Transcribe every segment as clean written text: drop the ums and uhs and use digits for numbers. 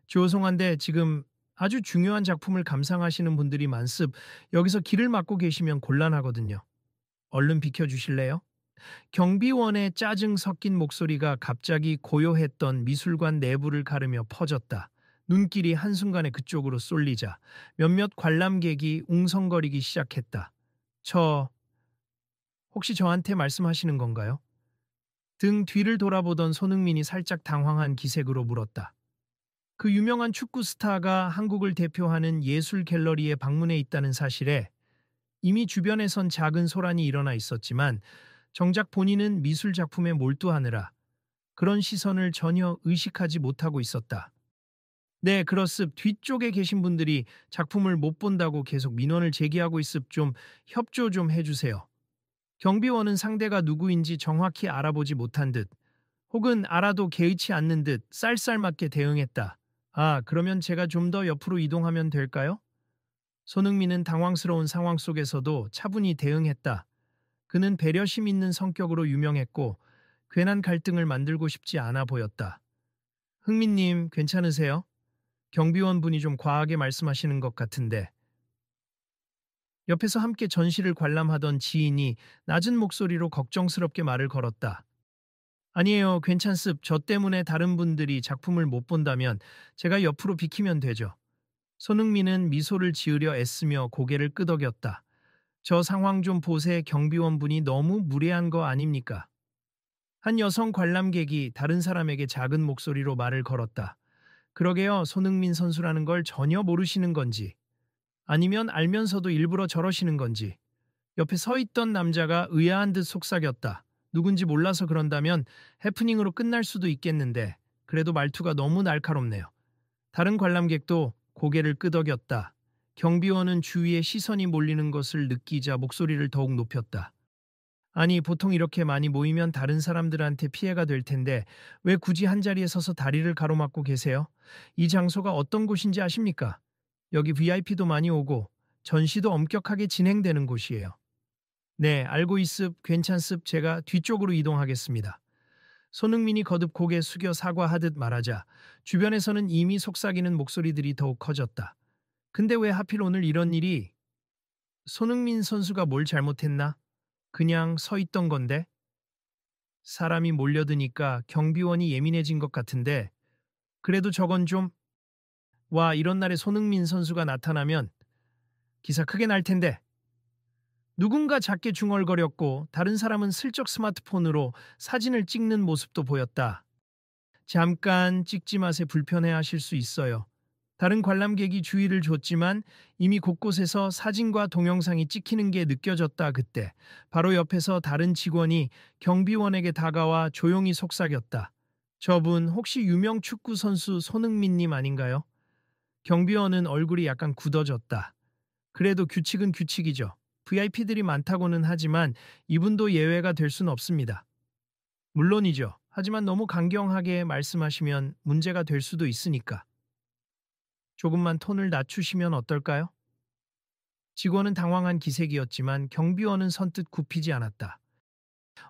죄송한데 지금 아주 중요한 작품을 감상하시는 분들이 많습. 여기서 길을 막고 계시면 곤란하거든요. 얼른 비켜주실래요? 경비원의 짜증 섞인 목소리가 갑자기 고요했던 미술관 내부를 가르며 퍼졌다. 눈길이 한순간에 그쪽으로 쏠리자 몇몇 관람객이 웅성거리기 시작했다. 저, 혹시 저한테 말씀하시는 건가요? 등 뒤를 돌아보던 손흥민이 살짝 당황한 기색으로 물었다. 그 유명한 축구 스타가 한국을 대표하는 예술 갤러리에 방문해 있다는 사실에 이미 주변에선 작은 소란이 일어나 있었지만 정작 본인은 미술 작품에 몰두하느라 그런 시선을 전혀 의식하지 못하고 있었다. 네, 그렇습. 뒤쪽에 계신 분들이 작품을 못 본다고 계속 민원을 제기하고 있습. 좀 협조 좀 해주세요. 경비원은 상대가 누구인지 정확히 알아보지 못한 듯 혹은 알아도 개의치 않는 듯 쌀쌀맞게 대응했다. 아, 그러면 제가 좀 더 옆으로 이동하면 될까요? 손흥민은 당황스러운 상황 속에서도 차분히 대응했다. 그는 배려심 있는 성격으로 유명했고 괜한 갈등을 만들고 싶지 않아 보였다. 흥민님, 괜찮으세요? 경비원 분이 좀 과하게 말씀하시는 것 같은데. 옆에서 함께 전시를 관람하던 지인이 낮은 목소리로 걱정스럽게 말을 걸었다. 아니에요, 괜찮습. 저 때문에 다른 분들이 작품을 못 본다면 제가 옆으로 비키면 되죠. 손흥민은 미소를 지으려 애쓰며 고개를 끄덕였다. 저 상황 좀 보세. 경비원분이 너무 무례한 거 아닙니까? 한 여성 관람객이 다른 사람에게 작은 목소리로 말을 걸었다. 그러게요, 손흥민 선수라는 걸 전혀 모르시는 건지 아니면 알면서도 일부러 저러시는 건지. 옆에 서 있던 남자가 의아한 듯 속삭였다. 누군지 몰라서 그런다면 해프닝으로 끝날 수도 있겠는데 그래도 말투가 너무 날카롭네요. 다른 관람객도 고개를 끄덕였다. 경비원은 주위에 시선이 몰리는 것을 느끼자 목소리를 더욱 높였다. 아니, 보통 이렇게 많이 모이면 다른 사람들한테 피해가 될 텐데 왜 굳이 한자리에 서서 다리를 가로막고 계세요? 이 장소가 어떤 곳인지 아십니까? 여기 VIP도 많이 오고 전시도 엄격하게 진행되는 곳이에요. 네, 알고 있습. 괜찮습. 제가 뒤쪽으로 이동하겠습니다. 손흥민이 거듭 고개 숙여 사과하듯 말하자 주변에서는 이미 속삭이는 목소리들이 더욱 커졌다. 근데 왜 하필 오늘 이런 일이? 손흥민 선수가 뭘 잘못했나? 그냥 서 있던 건데? 사람이 몰려드니까 경비원이 예민해진 것 같은데 그래도 저건 좀... 와, 이런 날에 손흥민 선수가 나타나면 기사 크게 날 텐데. 누군가 작게 중얼거렸고 다른 사람은 슬쩍 스마트폰으로 사진을 찍는 모습도 보였다. 잠깐 찍지 마세. 불편해하실 수 있어요. 다른 관람객이 주의를 줬지만 이미 곳곳에서 사진과 동영상이 찍히는 게 느껴졌다. 그때 바로 옆에서 다른 직원이 경비원에게 다가와 조용히 속삭였다. 저분 혹시 유명 축구 선수 손흥민님 아닌가요? 경비원은 얼굴이 약간 굳어졌다. 그래도 규칙은 규칙이죠. VIP들이 많다고는 하지만 이분도 예외가 될 순 없습니다. 물론이죠. 하지만 너무 강경하게 말씀하시면 문제가 될 수도 있으니까. 조금만 톤을 낮추시면 어떨까요? 직원은 당황한 기색이었지만 경비원은 선뜻 굽히지 않았다.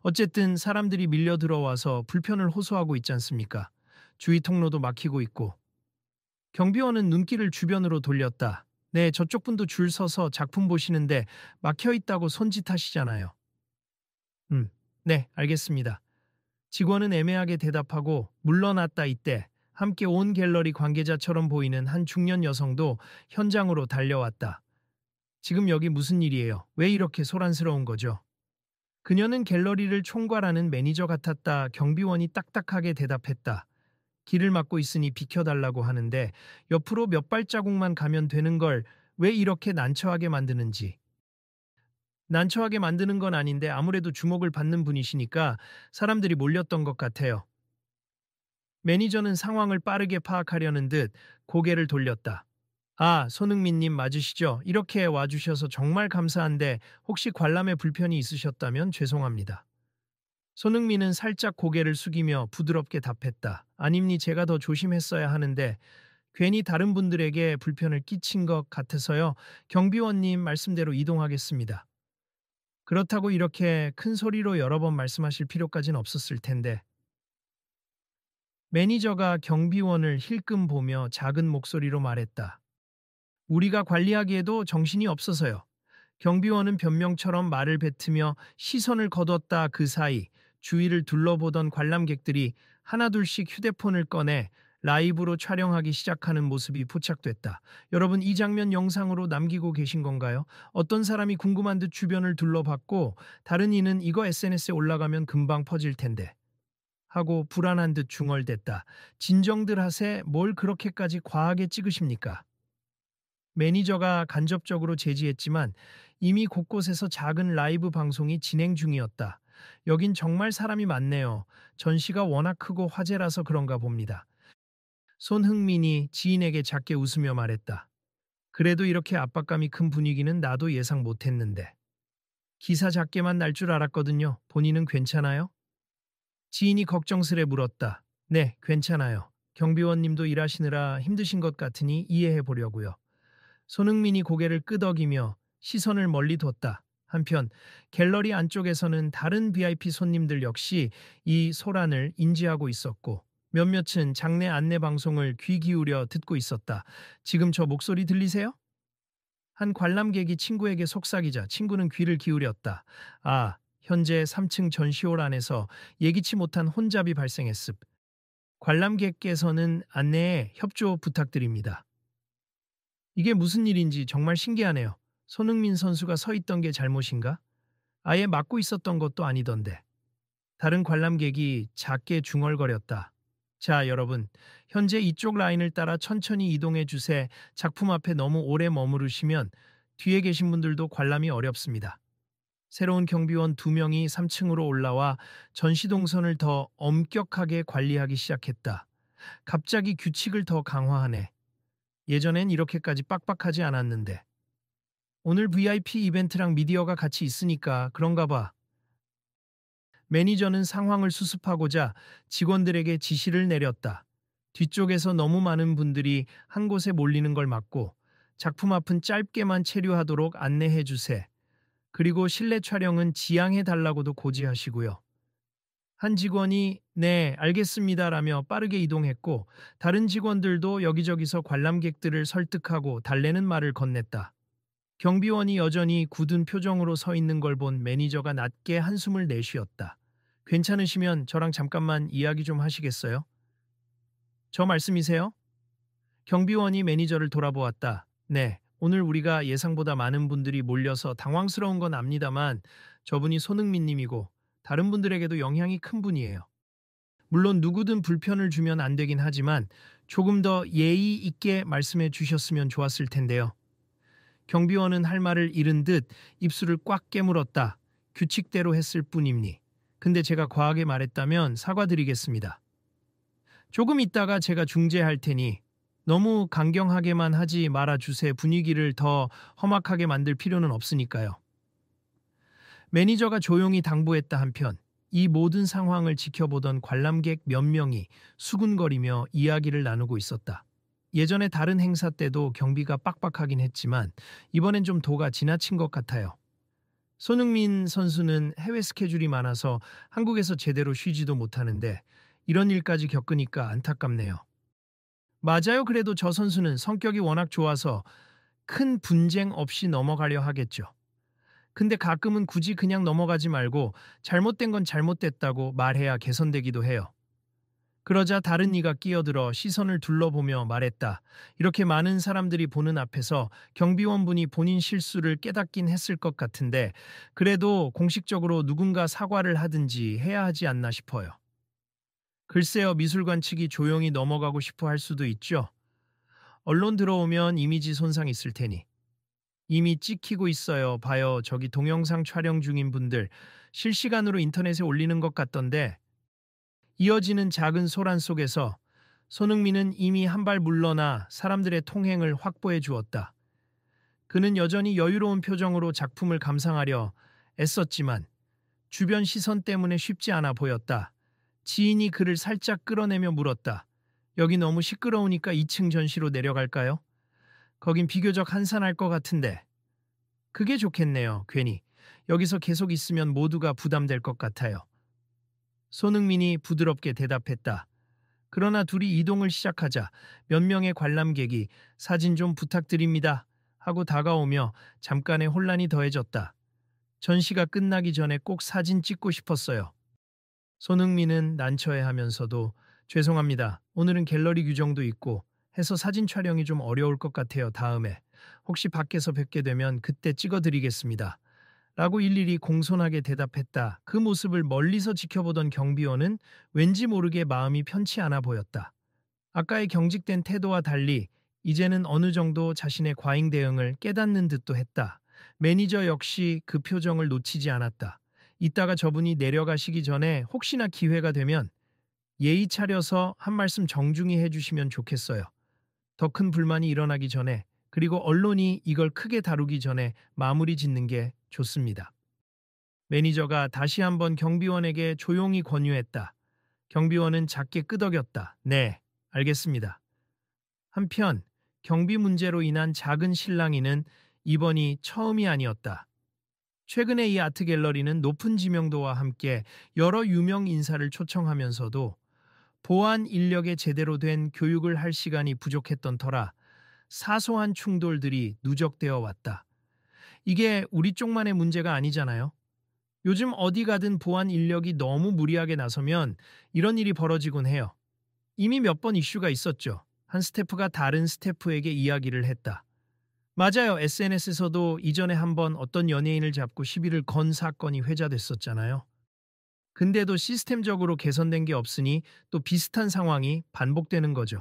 어쨌든 사람들이 밀려 들어와서 불편을 호소하고 있지 않습니까? 주위 통로도 막히고 있고. 경비원은 눈길을 주변으로 돌렸다. 네, 저쪽 분도 줄 서서 작품 보시는데 막혀 있다고 손짓하시잖아요. 네, 알겠습니다. 직원은 애매하게 대답하고 물러났다. 이때 함께 온 갤러리 관계자처럼 보이는 한 중년 여성도 현장으로 달려왔다. 지금 여기 무슨 일이에요? 왜 이렇게 소란스러운 거죠? 그녀는 갤러리를 총괄하는 매니저 같았다. 경비원이 딱딱하게 대답했다. 길을 막고 있으니 비켜달라고 하는데 옆으로 몇 발자국만 가면 되는 걸 왜 이렇게 난처하게 만드는지. 난처하게 만드는 건 아닌데 아무래도 주목을 받는 분이시니까 사람들이 몰렸던 것 같아요. 매니저는 상황을 빠르게 파악하려는 듯 고개를 돌렸다. 아, 손흥민님 맞으시죠? 이렇게 와주셔서 정말 감사한데 혹시 관람에 불편이 있으셨다면 죄송합니다. 손흥민은 살짝 고개를 숙이며 부드럽게 답했다. 아닙니, 제가 더 조심했어야 하는데 괜히 다른 분들에게 불편을 끼친 것 같아서요. 경비원님 말씀대로 이동하겠습니다. 그렇다고 이렇게 큰 소리로 여러 번 말씀하실 필요까지는 없었을 텐데. 매니저가 경비원을 힐끔 보며 작은 목소리로 말했다. 우리가 관리하기에도 정신이 없어서요. 경비원은 변명처럼 말을 뱉으며 시선을 거뒀다. 그 사이 주위를 둘러보던 관람객들이 하나둘씩 휴대폰을 꺼내 라이브로 촬영하기 시작하는 모습이 포착됐다. 여러분, 이 장면 영상으로 남기고 계신 건가요? 어떤 사람이 궁금한 듯 주변을 둘러봤고, 다른 이는 이거 SNS에 올라가면 금방 퍼질 텐데 하고 불안한 듯 중얼댔다. 진정들 하세. 뭘 그렇게까지 과하게 찍으십니까? 매니저가 간접적으로 제지했지만 이미 곳곳에서 작은 라이브 방송이 진행 중이었다. 여긴 정말 사람이 많네요. 전시가 워낙 크고 화제라서 그런가 봅니다. 손흥민이 지인에게 작게 웃으며 말했다. 그래도 이렇게 압박감이 큰 분위기는 나도 예상 못했는데. 기사 작게만 날 줄 알았거든요. 본인은 괜찮아요? 지인이 걱정스레 물었다. 네, 괜찮아요. 경비원님도 일하시느라 힘드신 것 같으니 이해해 보려고요. 손흥민이 고개를 끄덕이며 시선을 멀리 뒀다. 한편 갤러리 안쪽에서는 다른 VIP 손님들 역시 이 소란을 인지하고 있었고, 몇몇은 장내 안내 방송을 귀 기울여 듣고 있었다. 지금 저 목소리 들리세요? 한 관람객이 친구에게 속삭이자 친구는 귀를 기울였다. 아, 현재 3층 전시홀 안에서 예기치 못한 혼잡이 발생했습. 관람객께서는 안내에 협조 부탁드립니다. 이게 무슨 일인지 정말 신기하네요. 손흥민 선수가 서 있던 게 잘못인가? 아예 막고 있었던 것도 아니던데. 다른 관람객이 작게 중얼거렸다. 자, 여러분. 현재 이쪽 라인을 따라 천천히 이동해 주세. 작품 앞에 너무 오래 머무르시면 뒤에 계신 분들도 관람이 어렵습니다. 새로운 경비원 2명이 3층으로 올라와 전시 동선을 더 엄격하게 관리하기 시작했다. 갑자기 규칙을 더 강화하네. 예전엔 이렇게까지 빡빡하지 않았는데. 오늘 VIP 이벤트랑 미디어가 같이 있으니까 그런가 봐. 매니저는 상황을 수습하고자 직원들에게 지시를 내렸다. 뒤쪽에서 너무 많은 분들이 한 곳에 몰리는 걸 막고 작품 앞은 짧게만 체류하도록 안내해 주세. 그리고 실내 촬영은 지양해 달라고도 고지하시고요. 한 직원이 네, 알겠습니다라며 빠르게 이동했고, 다른 직원들도 여기저기서 관람객들을 설득하고 달래는 말을 건넸다. 경비원이 여전히 굳은 표정으로 서 있는 걸 본 매니저가 낮게 한숨을 내쉬었다. 괜찮으시면 저랑 잠깐만 이야기 좀 하시겠어요? 저 말씀이세요? 경비원이 매니저를 돌아보았다. 네, 오늘 우리가 예상보다 많은 분들이 몰려서 당황스러운 건 압니다만 저분이 손흥민 님이고 다른 분들에게도 영향이 큰 분이에요. 물론 누구든 불편을 주면 안 되긴 하지만 조금 더 예의 있게 말씀해 주셨으면 좋았을 텐데요. 경비원은 할 말을 잃은 듯 입술을 꽉 깨물었다. 규칙대로 했을 뿐입니. 근데 제가 과하게 말했다면 사과드리겠습니다. 조금 있다가 제가 중재할 테니 너무 강경하게만 하지 말아주세. 분위기를 더 험악하게 만들 필요는 없으니까요. 매니저가 조용히 당부했다. 한편 이 모든 상황을 지켜보던 관람객 몇 명이 수군거리며 이야기를 나누고 있었다. 예전에 다른 행사 때도 경비가 빡빡하긴 했지만 이번엔 좀 도가 지나친 것 같아요. 손흥민 선수는 해외 스케줄이 많아서 한국에서 제대로 쉬지도 못하는데 이런 일까지 겪으니까 안타깝네요. 맞아요. 그래도 저 선수는 성격이 워낙 좋아서 큰 분쟁 없이 넘어가려 하겠죠. 근데 가끔은 굳이 그냥 넘어가지 말고 잘못된 건 잘못됐다고 말해야 개선되기도 해요. 그러자 다른 이가 끼어들어 시선을 둘러보며 말했다. 이렇게 많은 사람들이 보는 앞에서 경비원분이 본인 실수를 깨닫긴 했을 것 같은데 그래도 공식적으로 누군가 사과를 하든지 해야 하지 않나 싶어요. 글쎄요, 미술관 측이 조용히 넘어가고 싶어 할 수도 있죠. 언론 들어오면 이미지 손상 있을 테니. 이미 찍히고 있어요. 봐요. 저기 동영상 촬영 중인 분들 실시간으로 인터넷에 올리는 것 같던데. 이어지는 작은 소란 속에서 손흥민은 이미 한 발 물러나 사람들의 통행을 확보해 주었다. 그는 여전히 여유로운 표정으로 작품을 감상하려 애썼지만 주변 시선 때문에 쉽지 않아 보였다. 지인이 그를 살짝 끌어내며 물었다. 여기 너무 시끄러우니까 2층 전시로 내려갈까요? 거긴 비교적 한산할 것 같은데. 그게 좋겠네요. 괜히 여기서 계속 있으면 모두가 부담될 것 같아요. 손흥민이 부드럽게 대답했다. 그러나 둘이 이동을 시작하자 몇 명의 관람객이 사진 좀 부탁드립니다 하고 다가오며 잠깐의 혼란이 더해졌다. 전시가 끝나기 전에 꼭 사진 찍고 싶었어요. 손흥민은 난처해하면서도 죄송합니다. 오늘은 갤러리 규정도 있고 해서 사진 촬영이 좀 어려울 것 같아요. 다음에 혹시 밖에서 뵙게 되면 그때 찍어드리겠습니다. 라고 일일이 공손하게 대답했다. 그 모습을 멀리서 지켜보던 경비원은 왠지 모르게 마음이 편치 않아 보였다. 아까의 경직된 태도와 달리 이제는 어느 정도 자신의 과잉 대응을 깨닫는 듯도 했다. 매니저 역시 그 표정을 놓치지 않았다. 이따가 저분이 내려가시기 전에 혹시나 기회가 되면 예의 차려서 한 말씀 정중히 해주시면 좋겠어요. 더 큰 불만이 일어나기 전에, 그리고 언론이 이걸 크게 다루기 전에 마무리 짓는 게 좋습니다. 매니저가 다시 한번 경비원에게 조용히 권유했다. 경비원은 작게 끄덕였다. 네, 알겠습니다. 한편 경비 문제로 인한 작은 실랑이는 이번이 처음이 아니었다. 최근에 이 아트 갤러리는 높은 지명도와 함께 여러 유명 인사를 초청하면서도 보안 인력에 제대로 된 교육을 할 시간이 부족했던 터라 사소한 충돌들이 누적되어 왔다. 이게 우리 쪽만의 문제가 아니잖아요. 요즘 어디 가든 보안 인력이 너무 무리하게 나서면 이런 일이 벌어지곤 해요. 이미 몇 번 이슈가 있었죠. 한 스태프가 다른 스태프에게 이야기를 했다. 맞아요. SNS에서도 이전에 한번 어떤 연예인을 잡고 시비를 건 사건이 회자됐었잖아요. 근데도 시스템적으로 개선된 게 없으니 또 비슷한 상황이 반복되는 거죠.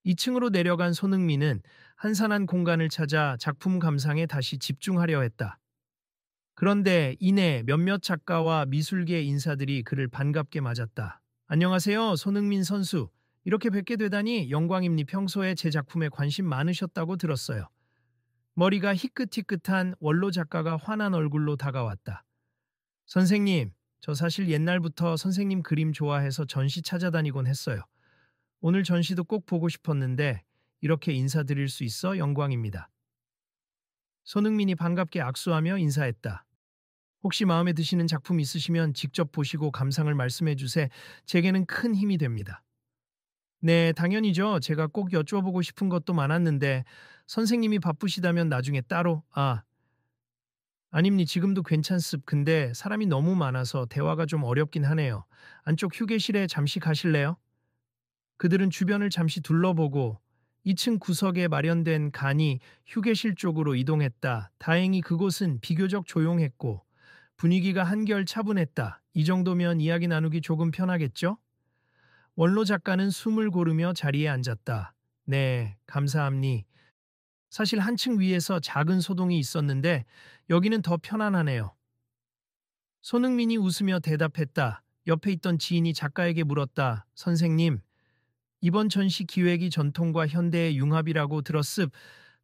2층으로 내려간 손흥민은 한산한 공간을 찾아 작품 감상에 다시 집중하려 했다. 그런데 이내 몇몇 작가와 미술계 인사들이 그를 반갑게 맞았다. 안녕하세요, 손흥민 선수. 이렇게 뵙게 되다니 영광입니. 평소에 제 작품에 관심 많으셨다고 들었어요. 머리가 희끗희끗한 원로 작가가 환한 얼굴로 다가왔다. 선생님, 저 사실 옛날부터 선생님 그림 좋아해서 전시 찾아다니곤 했어요. 오늘 전시도 꼭 보고 싶었는데 이렇게 인사드릴 수 있어 영광입니다. 손흥민이 반갑게 악수하며 인사했다. 혹시 마음에 드시는 작품 있으시면 직접 보시고 감상을 말씀해 주세. 제게는 큰 힘이 됩니다. 네, 당연히죠. 제가 꼭 여쭤보고 싶은 것도 많았는데 선생님이 바쁘시다면 나중에 따로. 아닙니. 지금도 괜찮습. 근데 사람이 너무 많아서 대화가 좀 어렵긴 하네요. 안쪽 휴게실에 잠시 가실래요? 그들은 주변을 잠시 둘러보고 2층 구석에 마련된 간이 휴게실 쪽으로 이동했다. 다행히 그곳은 비교적 조용했고 분위기가 한결 차분했다. 이 정도면 이야기 나누기 조금 편하겠죠? 원로 작가는 숨을 고르며 자리에 앉았다. 네, 감사합니. 사실 한층 위에서 작은 소동이 있었는데 여기는 더 편안하네요. 손흥민이 웃으며 대답했다. 옆에 있던 지인이 작가에게 물었다. 선생님, 이번 전시 기획이 전통과 현대의 융합이라고 들었습.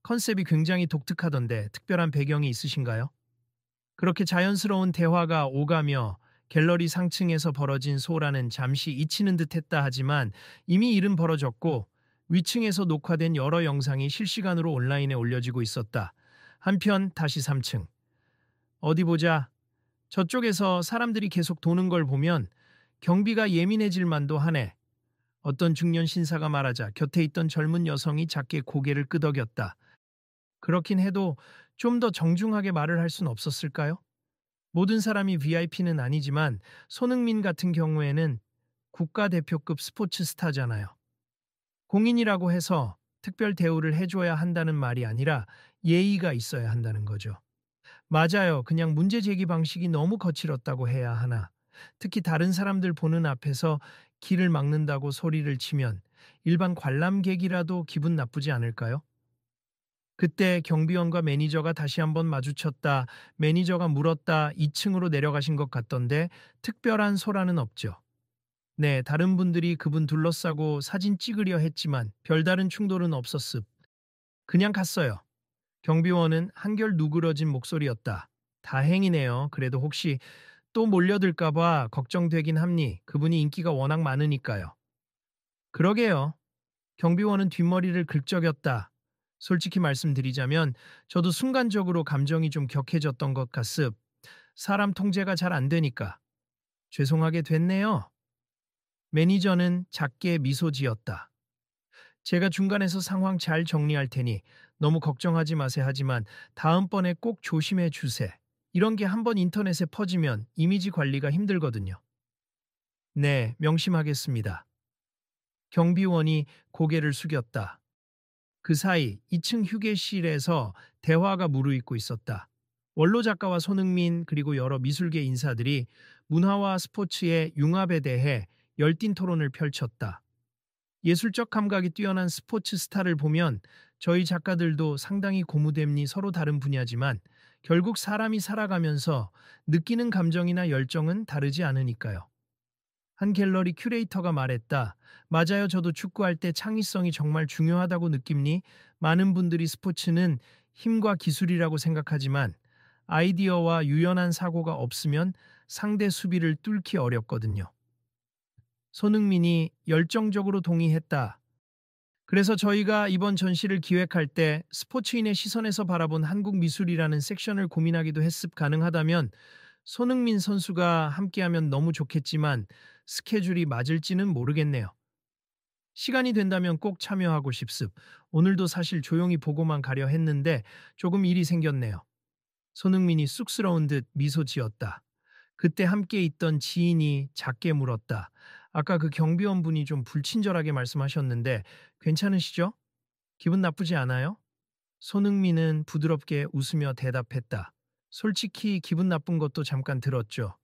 컨셉이 굉장히 독특하던데 특별한 배경이 있으신가요? 그렇게 자연스러운 대화가 오가며 갤러리 상층에서 벌어진 소란은 잠시 잊히는 듯했다 하지만 이미 일은 벌어졌고 위층에서 녹화된 여러 영상이 실시간으로 온라인에 올려지고 있었다. 한편 다시 3층. 어디 보자. 저쪽에서 사람들이 계속 도는 걸 보면 경비가 예민해질 만도 하네. 어떤 중년 신사가 말하자 곁에 있던 젊은 여성이 작게 고개를 끄덕였다. 그렇긴 해도 좀 더 정중하게 말을 할 순 없었을까요? 모든 사람이 VIP는 아니지만 손흥민 같은 경우에는 국가대표급 스포츠 스타잖아요. 공인이라고 해서 특별 대우를 해줘야 한다는 말이 아니라 예의가 있어야 한다는 거죠. 맞아요. 그냥 문제 제기 방식이 너무 거칠었다고 해야 하나. 특히 다른 사람들 보는 앞에서 길을 막는다고 소리를 치면 일반 관람객이라도 기분 나쁘지 않을까요? 그때 경비원과 매니저가 다시 한번 마주쳤다. 매니저가 물었다. 2층으로 내려가신 것 같던데 특별한 소란은 없죠. 네, 다른 분들이 그분 둘러싸고 사진 찍으려 했지만 별다른 충돌은 없었습. 그냥 갔어요. 경비원은 한결 누그러진 목소리였다. 다행이네요. 그래도 혹시 또 몰려들까봐 걱정되긴 합니. 그분이 인기가 워낙 많으니까요. 그러게요. 경비원은 뒷머리를 긁적였다. 솔직히 말씀드리자면 저도 순간적으로 감정이 좀 격해졌던 것 같습. 사람 통제가 잘 안 되니까. 죄송하게 됐네요. 매니저는 작게 미소 지었다. 제가 중간에서 상황 잘 정리할 테니 너무 걱정하지 마세요 하지만 다음번에 꼭 조심해 주세. 이런 게 한번 인터넷에 퍼지면 이미지 관리가 힘들거든요. 네, 명심하겠습니다. 경비원이 고개를 숙였다. 그 사이 2층 휴게실에서 대화가 무르익고 있었다. 원로 작가와 손흥민 그리고 여러 미술계 인사들이 문화와 스포츠의 융합에 대해 열띤 토론을 펼쳤다. 예술적 감각이 뛰어난 스포츠 스타를 보면 저희 작가들도 상당히 고무됨니 서로 다른 분야지만 결국 사람이 살아가면서 느끼는 감정이나 열정은 다르지 않으니까요. 한 갤러리 큐레이터가 말했다. 맞아요. 저도 축구할 때 창의성이 정말 중요하다고 느낍니? 많은 분들이 스포츠는 힘과 기술이라고 생각하지만 아이디어와 유연한 사고가 없으면 상대 수비를 뚫기 어렵거든요. 손흥민이 열정적으로 동의했다. 그래서 저희가 이번 전시를 기획할 때 스포츠인의 시선에서 바라본 한국 미술이라는 섹션을 고민하기도 했습. 가능하다면 손흥민 선수가 함께하면 너무 좋겠지만 스케줄이 맞을지는 모르겠네요. 시간이 된다면 꼭 참여하고 싶습. 오늘도 사실 조용히 보고만 가려 했는데 조금 일이 생겼네요. 손흥민이 쑥스러운 듯 미소 지었다. 그때 함께 있던 지인이 작게 물었다. 아까 그 경비원분이 좀 불친절하게 말씀하셨는데 괜찮으시죠? 기분 나쁘지 않아요? 손흥민은 부드럽게 웃으며 대답했다. 솔직히 기분 나쁜 것도 잠깐 들었죠.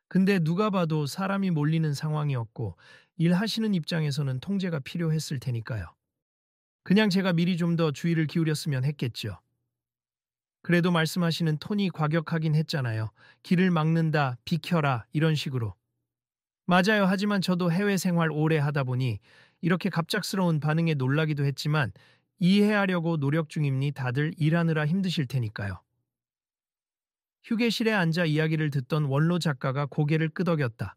근데 누가 봐도 사람이 몰리는 상황이었고 일하시는 입장에서는 통제가 필요했을 테니까요. 그냥 제가 미리 좀 더 주의를 기울였으면 했겠죠. 그래도 말씀하시는 톤이 과격하긴 했잖아요. 길을 막는다, 비켜라, 이런 식으로. 맞아요. 하지만 저도 해외 생활 오래 하다 보니 이렇게 갑작스러운 반응에 놀라기도 했지만 이해하려고 노력 중입니. 다들 일하느라 힘드실 테니까요. 휴게실에 앉아 이야기를 듣던 원로 작가가 고개를 끄덕였다.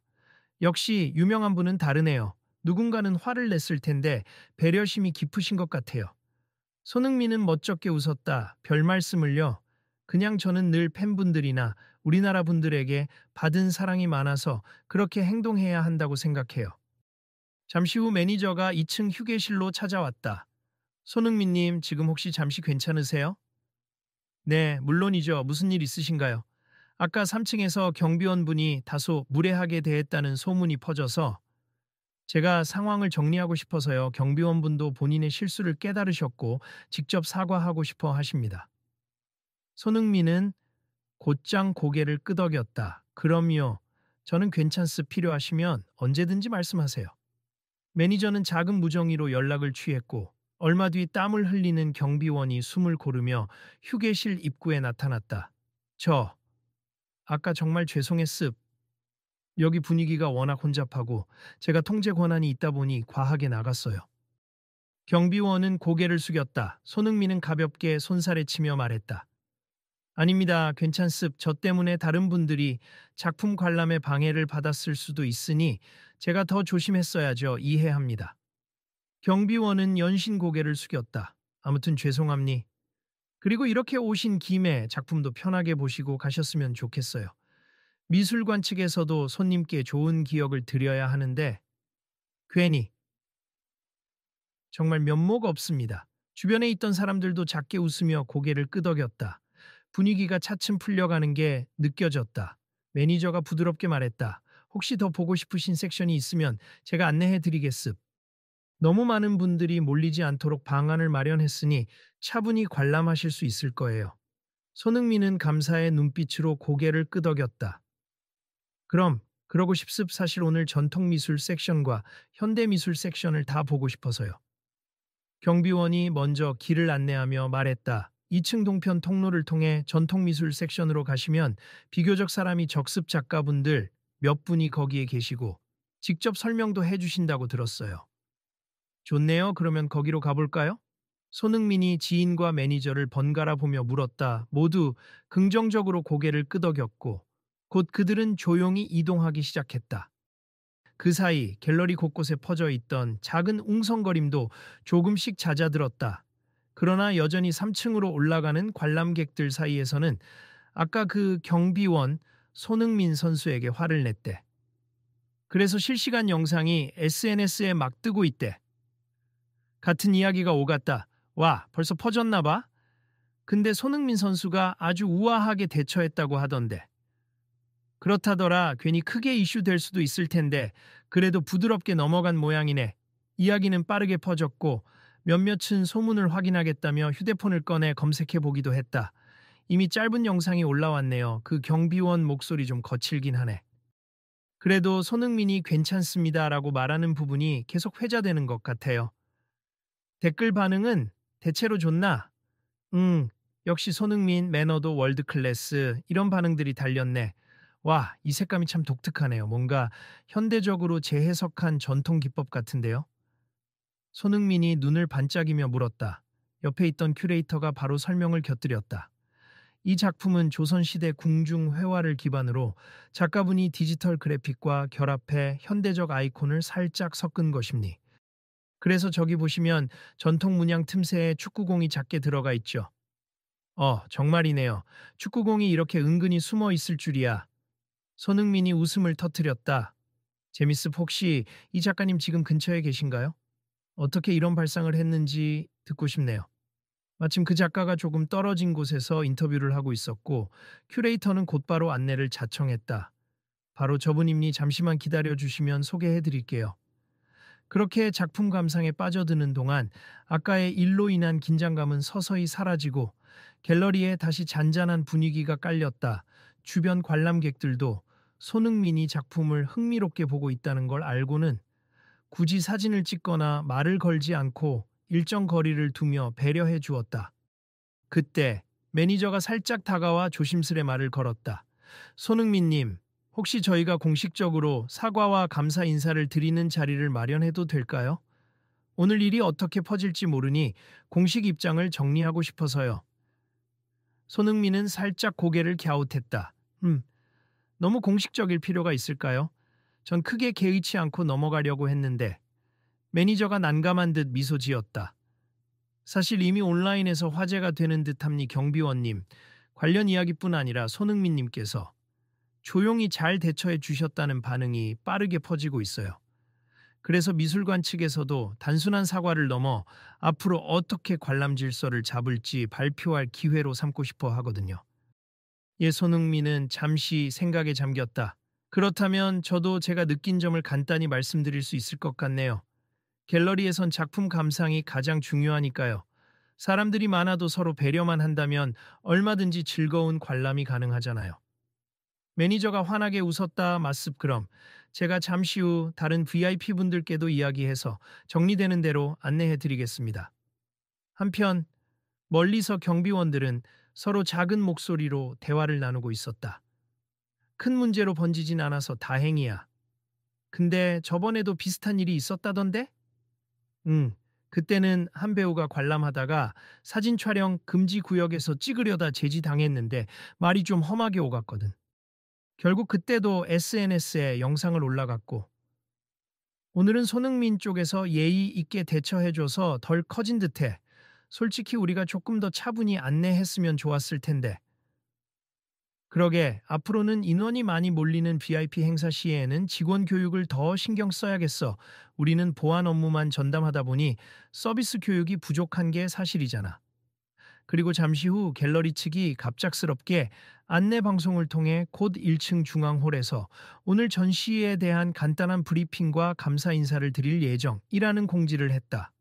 역시 유명한 분은 다르네요. 누군가는 화를 냈을 텐데 배려심이 깊으신 것 같아요. 손흥민은 멋쩍게 웃었다. 별 말씀을요. 그냥 저는 늘 팬분들이나 우리나라 분들에게 받은 사랑이 많아서 그렇게 행동해야 한다고 생각해요. 잠시 후 매니저가 2층 휴게실로 찾아왔다. 손흥민님, 지금 혹시 잠시 괜찮으세요? 네, 물론이죠. 무슨 일 있으신가요? 아까 3층에서 경비원분이 다소 무례하게 대했다는 소문이 퍼져서 제가 상황을 정리하고 싶어서요. 경비원분도 본인의 실수를 깨달으셨고 직접 사과하고 싶어 하십니다. 손흥민은 곧장 고개를 끄덕였다. 그럼요. 저는 괜찮습. 필요하시면 언제든지 말씀하세요. 매니저는 작은 무정의로 연락을 취했고 얼마 뒤 땀을 흘리는 경비원이 숨을 고르며 휴게실 입구에 나타났다. 아까 정말 죄송했습. 여기 분위기가 워낙 혼잡하고 제가 통제 권한이 있다 보니 과하게 나갔어요. 경비원은 고개를 숙였다. 손흥민은 가볍게 손살에 치며 말했다. 아닙니다. 괜찮습. 저 때문에 다른 분들이 작품 관람에 방해를 받았을 수도 있으니 제가 더 조심했어야죠. 이해합니다. 경비원은 연신 고개를 숙였다. 아무튼 죄송합니. 그리고 이렇게 오신 김에 작품도 편하게 보시고 가셨으면 좋겠어요. 미술관 측에서도 손님께 좋은 기억을 드려야 하는데 괜히 정말 면목 없습니다. 주변에 있던 사람들도 작게 웃으며 고개를 끄덕였다. 분위기가 차츰 풀려가는 게 느껴졌다. 매니저가 부드럽게 말했다. 혹시 더 보고 싶으신 섹션이 있으면 제가 안내해 드리겠습. 너무 많은 분들이 몰리지 않도록 방안을 마련했으니 차분히 관람하실 수 있을 거예요. 손흥민은 감사의 눈빛으로 고개를 끄덕였다. 그럼 그러고 싶습. 사실 오늘 전통미술 섹션과 현대미술 섹션을 다 보고 싶어서요. 경비원이 먼저 길을 안내하며 말했다. 2층 동편 통로를 통해 전통미술 섹션으로 가시면 비교적 사람이 적습. 작가분들 몇 분이 거기에 계시고 직접 설명도 해주신다고 들었어요. 좋네요. 그러면 거기로 가볼까요? 손흥민이 지인과 매니저를 번갈아 보며 물었다. 모두 긍정적으로 고개를 끄덕였고 곧 그들은 조용히 이동하기 시작했다. 그 사이 갤러리 곳곳에 퍼져 있던 작은 웅성거림도 조금씩 잦아들었다. 그러나 여전히 3층으로 올라가는 관람객들 사이에서는 아까 그 경비원 손흥민 선수에게 화를 냈대. 그래서 실시간 영상이 SNS에 막 뜨고 있대. 같은 이야기가 오갔다. 와, 벌써 퍼졌나 봐? 근데 손흥민 선수가 아주 우아하게 대처했다고 하던데. 그렇다더라. 괜히 크게 이슈될 수도 있을 텐데 그래도 부드럽게 넘어간 모양이네. 이야기는 빠르게 퍼졌고 몇몇은 소문을 확인하겠다며 휴대폰을 꺼내 검색해 보기도 했다. 이미 짧은 영상이 올라왔네요. 그 경비원 목소리 좀 거칠긴 하네. 그래도 손흥민이 괜찮습니다라고 말하는 부분이 계속 회자되는 것 같아요. 댓글 반응은 대체로 좋나? 응, 역시 손흥민 매너도 월드클래스 이런 반응들이 달렸네. 와, 이 색감이 참 독특하네요. 뭔가 현대적으로 재해석한 전통 기법 같은데요. 손흥민이 눈을 반짝이며 물었다. 옆에 있던 큐레이터가 바로 설명을 곁들였다. 이 작품은 조선시대 궁중 회화를 기반으로 작가분이 디지털 그래픽과 결합해 현대적 아이콘을 살짝 섞은 것입니. 그래서 저기 보시면 전통 문양 틈새에 축구공이 작게 들어가 있죠. 정말이네요. 축구공이 이렇게 은근히 숨어 있을 줄이야. 손흥민이 웃음을 터뜨렸다. 제미스 혹시 이 작가님 지금 근처에 계신가요? 어떻게 이런 발상을 했는지 듣고 싶네요. 마침 그 작가가 조금 떨어진 곳에서 인터뷰를 하고 있었고 큐레이터는 곧바로 안내를 자청했다. 바로 저분입니. 잠시만 기다려 주시면 소개해 드릴게요. 그렇게 작품 감상에 빠져드는 동안 아까의 일로 인한 긴장감은 서서히 사라지고 갤러리에 다시 잔잔한 분위기가 깔렸다. 주변 관람객들도 손흥민이 작품을 흥미롭게 보고 있다는 걸 알고는 굳이 사진을 찍거나 말을 걸지 않고 일정 거리를 두며 배려해 주었다. 그때 매니저가 살짝 다가와 조심스레 말을 걸었다. 손흥민님, 혹시 저희가 공식적으로 사과와 감사 인사를 드리는 자리를 마련해도 될까요? 오늘 일이 어떻게 퍼질지 모르니 공식 입장을 정리하고 싶어서요. 손흥민은 살짝 고개를 갸웃했다. 너무 공식적일 필요가 있을까요? 전 크게 개의치 않고 넘어가려고 했는데 매니저가 난감한 듯 미소 지었다. 사실 이미 온라인에서 화제가 되는 듯합니 경비원님. 관련 이야기뿐 아니라 손흥민님께서 조용히 잘 대처해 주셨다는 반응이 빠르게 퍼지고 있어요. 그래서 미술관 측에서도 단순한 사과를 넘어 앞으로 어떻게 관람 질서를 잡을지 발표할 기회로 삼고 싶어 하거든요. 손흥민은 잠시 생각에 잠겼다. 그렇다면 저도 제가 느낀 점을 간단히 말씀드릴 수 있을 것 같네요. 갤러리에선 작품 감상이 가장 중요하니까요. 사람들이 많아도 서로 배려만 한다면 얼마든지 즐거운 관람이 가능하잖아요. 매니저가 환하게 웃었다. 맞습. 그럼 제가 잠시 후 다른 VIP 분들께도 이야기해서 정리되는 대로 안내해 드리겠습니다. 한편 멀리서 경비원들은 서로 작은 목소리로 대화를 나누고 있었다. 큰 문제로 번지진 않아서 다행이야. 근데 저번에도 비슷한 일이 있었다던데? 응. 그때는 한 배우가 관람하다가 사진 촬영 금지 구역에서 찍으려다 제지당했는데 말이 좀 험하게 오갔거든. 결국 그때도 SNS에 영상을 올라갔고 오늘은 손흥민 쪽에서 예의 있게 대처해줘서 덜 커진 듯해. 솔직히 우리가 조금 더 차분히 안내했으면 좋았을 텐데. 그러게 앞으로는 인원이 많이 몰리는 VIP 행사 시에는 직원 교육을 더 신경 써야겠어. 우리는 보안 업무만 전담하다 보니 서비스 교육이 부족한 게 사실이잖아. 그리고 잠시 후 갤러리 측이 갑작스럽게 안내 방송을 통해 곧 1층 중앙홀에서 오늘 전시에 대한 간단한 브리핑과 감사 인사를 드릴 예정이라는 공지를 했다.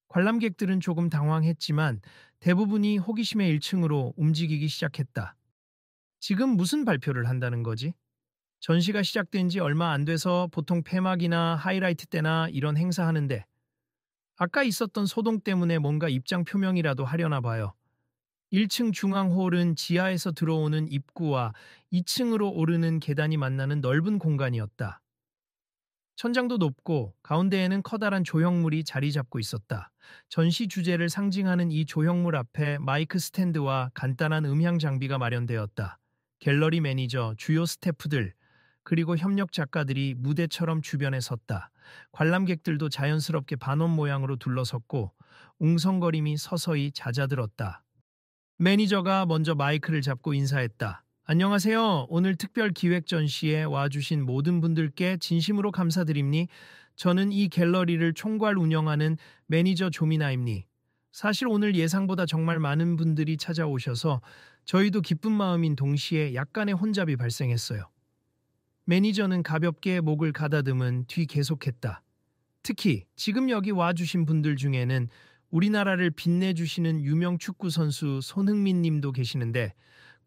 관람객들은 조금 당황했지만 대부분이 호기심에 1층으로 움직이기 시작했다. 지금 무슨 발표를 한다는 거지? 전시가 시작된 지 얼마 안 돼서 보통 폐막이나 하이라이트 때나 이런 행사 하는데 아까 있었던 소동 때문에 뭔가 입장 표명이라도 하려나 봐요. 1층 중앙홀은 지하에서 들어오는 입구와 2층으로 오르는 계단이 만나는 넓은 공간이었다. 천장도 높고 가운데에는 커다란 조형물이 자리 잡고 있었다. 전시 주제를 상징하는 이 조형물 앞에 마이크 스탠드와 간단한 음향 장비가 마련되었다. 갤러리 매니저, 주요 스태프들, 그리고 협력 작가들이 무대처럼 주변에 섰다. 관람객들도 자연스럽게 반원 모양으로 둘러섰고 웅성거림이 서서히 잦아들었다. 매니저가 먼저 마이크를 잡고 인사했다. 안녕하세요. 오늘 특별 기획 전시에 와주신 모든 분들께 진심으로 감사드립니. 저는 이 갤러리를 총괄 운영하는 매니저 조미나입니. 사실 오늘 예상보다 정말 많은 분들이 찾아오셔서 저희도 기쁜 마음인 동시에 약간의 혼잡이 발생했어요. 매니저는 가볍게 목을 가다듬은 뒤 계속했다. 특히 지금 여기 와주신 분들 중에는 우리나라를 빛내주시는 유명 축구 선수 손흥민 님도 계시는데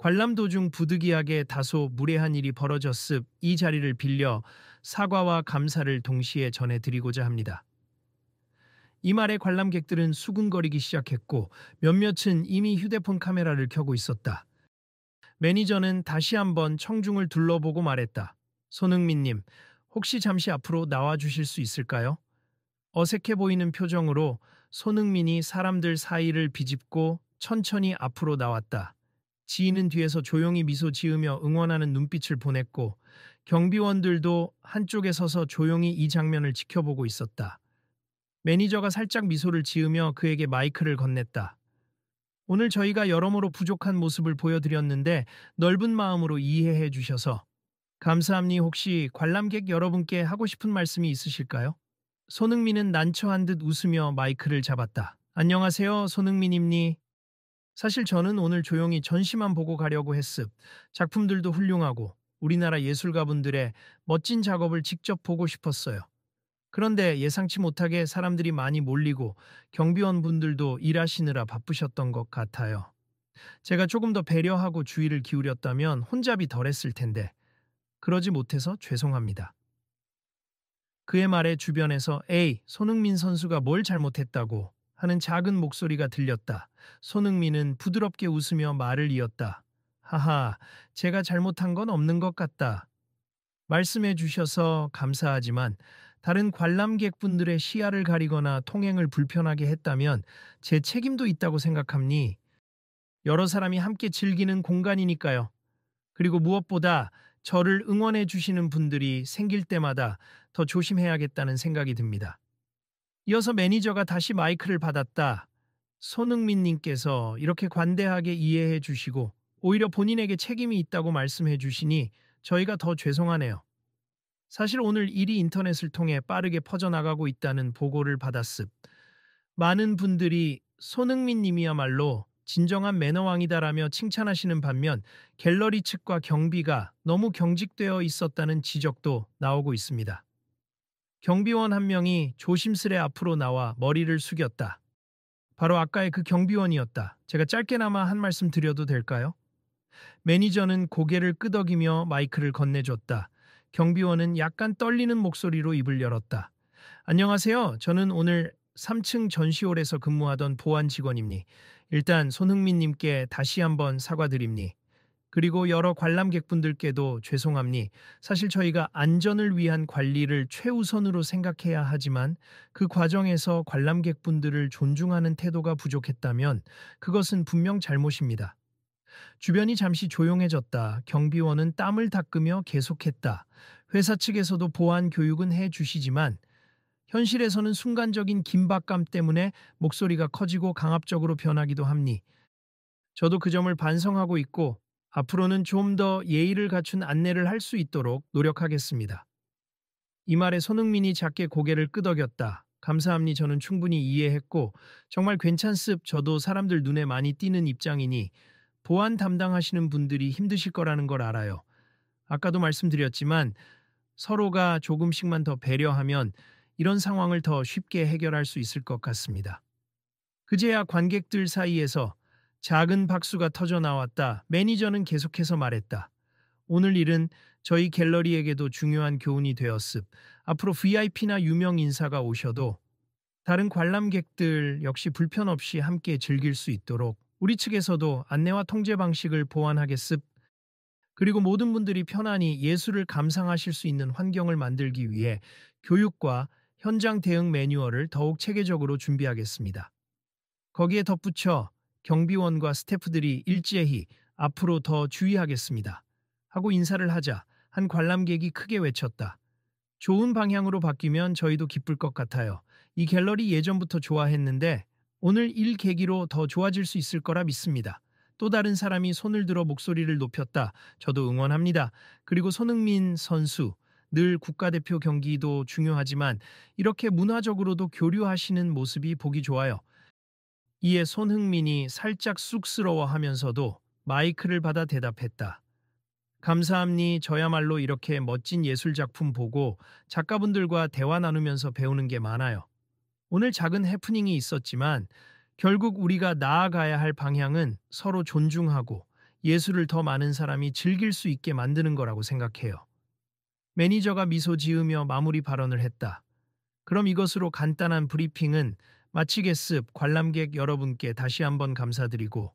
관람 도중 부득이하게 다소 무례한 일이 벌어졌습 이 자리를 빌려 사과와 감사를 동시에 전해드리고자 합니다. 이 말에 관람객들은 수군거리기 시작했고 몇몇은 이미 휴대폰 카메라를 켜고 있었다. 매니저는 다시 한번 청중을 둘러보고 말했다. 손흥민님, 혹시 잠시 앞으로 나와주실 수 있을까요? 어색해 보이는 표정으로 손흥민이 사람들 사이를 비집고 천천히 앞으로 나왔다. 지인은 뒤에서 조용히 미소 지으며 응원하는 눈빛을 보냈고 경비원들도 한쪽에 서서 조용히 이 장면을 지켜보고 있었다. 매니저가 살짝 미소를 지으며 그에게 마이크를 건넸다. 오늘 저희가 여러모로 부족한 모습을 보여드렸는데 넓은 마음으로 이해해 주셔서 감사합니. 혹시 관람객 여러분께 하고 싶은 말씀이 있으실까요? 손흥민은 난처한 듯 웃으며 마이크를 잡았다. 안녕하세요, 손흥민입니. 사실 저는 오늘 조용히 전시만 보고 가려고 했습. 작품들도 훌륭하고 우리나라 예술가분들의 멋진 작업을 직접 보고 싶었어요. 그런데 예상치 못하게 사람들이 많이 몰리고 경비원 분들도 일하시느라 바쁘셨던 것 같아요. 제가 조금 더 배려하고 주의를 기울였다면 혼잡이 덜했을 텐데 그러지 못해서 죄송합니다. 그의 말에 주변에서 에이, 손흥민 선수가 뭘 잘못했다고 하는 작은 목소리가 들렸다. 손흥민은 부드럽게 웃으며 말을 이었다. 하하, 제가 잘못한 건 없는 것 같다. 말씀해 주셔서 감사하지만 다른 관람객분들의 시야를 가리거나 통행을 불편하게 했다면 제 책임도 있다고 생각합니. 여러 사람이 함께 즐기는 공간이니까요. 그리고 무엇보다 저를 응원해 주시는 분들이 생길 때마다 더 조심해야겠다는 생각이 듭니다. 이어서 매니저가 다시 마이크를 받았다. 손흥민 님께서 이렇게 관대하게 이해해 주시고 오히려 본인에게 책임이 있다고 말씀해 주시니 저희가 더 죄송하네요. 사실 오늘 일이 인터넷을 통해 빠르게 퍼져나가고 있다는 보고를 받았습. 많은 분들이 손흥민 님이야말로 진정한 매너왕이다라며 칭찬하시는 반면 갤러리 측과 경비가 너무 경직되어 있었다는 지적도 나오고 있습니다. 경비원 한 명이 조심스레 앞으로 나와 머리를 숙였다. 바로 아까의 그 경비원이었다. 제가 짧게나마 한 말씀 드려도 될까요? 매니저는 고개를 끄덕이며 마이크를 건네줬다. 경비원은 약간 떨리는 목소리로 입을 열었다. 안녕하세요. 저는 오늘 3층 전시홀에서 근무하던 보안 직원입니. 일단 손흥민 님께 다시 한번 사과드립니. 그리고 여러 관람객분들께도 죄송합니. 사실 저희가 안전을 위한 관리를 최우선으로 생각해야 하지만 그 과정에서 관람객분들을 존중하는 태도가 부족했다면 그것은 분명 잘못입니다. 주변이 잠시 조용해졌다. 경비원은 땀을 닦으며 계속했다. 회사 측에서도 보안 교육은 해 주시지만 현실에서는 순간적인 긴박감 때문에 목소리가 커지고 강압적으로 변하기도 합니. 저도 그 점을 반성하고 있고 앞으로는 좀 더 예의를 갖춘 안내를 할 수 있도록 노력하겠습니다. 이 말에 손흥민이 작게 고개를 끄덕였다. 감사합니. 저는 충분히 이해했고 정말 괜찮습. 저도 사람들 눈에 많이 띄는 입장이니 보안 담당하시는 분들이 힘드실 거라는 걸 알아요. 아까도 말씀드렸지만 서로가 조금씩만 더 배려하면 이런 상황을 더 쉽게 해결할 수 있을 것 같습니다. 그제야 관객들 사이에서 작은 박수가 터져 나왔다. 매니저는 계속해서 말했다. 오늘 일은 저희 갤러리에게도 중요한 교훈이 되었습. 앞으로 VIP나 유명 인사가 오셔도 다른 관람객들 역시 불편 없이 함께 즐길 수 있도록 우리 측에서도 안내와 통제 방식을 보완하겠습. 그리고 모든 분들이 편안히 예술을 감상하실 수 있는 환경을 만들기 위해 교육과 현장 대응 매뉴얼을 더욱 체계적으로 준비하겠습니다. 거기에 덧붙여 경비원과 스태프들이 일제히 앞으로 더 주의하겠습니다. 하고 인사를 하자 한 관람객이 크게 외쳤다. 좋은 방향으로 바뀌면 저희도 기쁠 것 같아요. 이 갤러리 예전부터 좋아했는데 오늘 일 계기로 더 좋아질 수 있을 거라 믿습니다. 또 다른 사람이 손을 들어 목소리를 높였다. 저도 응원합니다. 그리고 손흥민 선수, 늘 국가대표 경기도 중요하지만 이렇게 문화적으로도 교류하시는 모습이 보기 좋아요. 이에 손흥민이 살짝 쑥스러워하면서도 마이크를 받아 대답했다. 감사합니. 저야말로 이렇게 멋진 예술작품 보고 작가분들과 대화 나누면서 배우는 게 많아요. 오늘 작은 해프닝이 있었지만 결국 우리가 나아가야 할 방향은 서로 존중하고 예술을 더 많은 사람이 즐길 수 있게 만드는 거라고 생각해요. 매니저가 미소 지으며 마무리 발언을 했다. 그럼 이것으로 간단한 브리핑은 마치겠습. 관람객 여러분께 다시 한번 감사드리고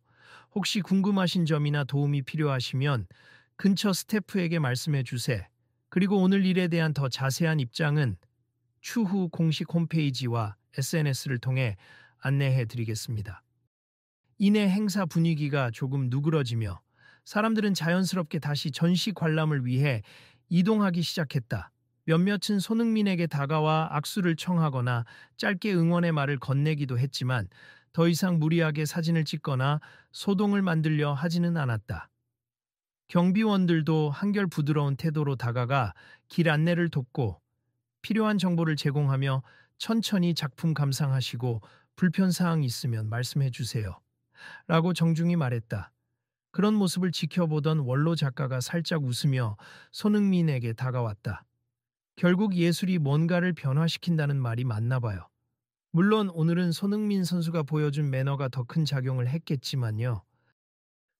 혹시 궁금하신 점이나 도움이 필요하시면 근처 스태프에게 말씀해 주세요. 그리고 오늘 일에 대한 더 자세한 입장은 추후 공식 홈페이지와 SNS를 통해 안내해 드리겠습니다. 이내 행사 분위기가 조금 누그러지며 사람들은 자연스럽게 다시 전시 관람을 위해 이동하기 시작했다. 몇몇은 손흥민에게 다가와 악수를 청하거나 짧게 응원의 말을 건네기도 했지만 더 이상 무리하게 사진을 찍거나 소동을 만들려 하지는 않았다. 경비원들도 한결 부드러운 태도로 다가가 길 안내를 돕고 필요한 정보를 제공하며 천천히 작품 감상하시고 불편사항 있으면 말씀해 주세요. 라고 정중히 말했다. 그런 모습을 지켜보던 원로 작가가 살짝 웃으며 손흥민에게 다가왔다. 결국 예술이 뭔가를 변화시킨다는 말이 맞나 봐요. 물론 오늘은 손흥민 선수가 보여준 매너가 더 큰 작용을 했겠지만요.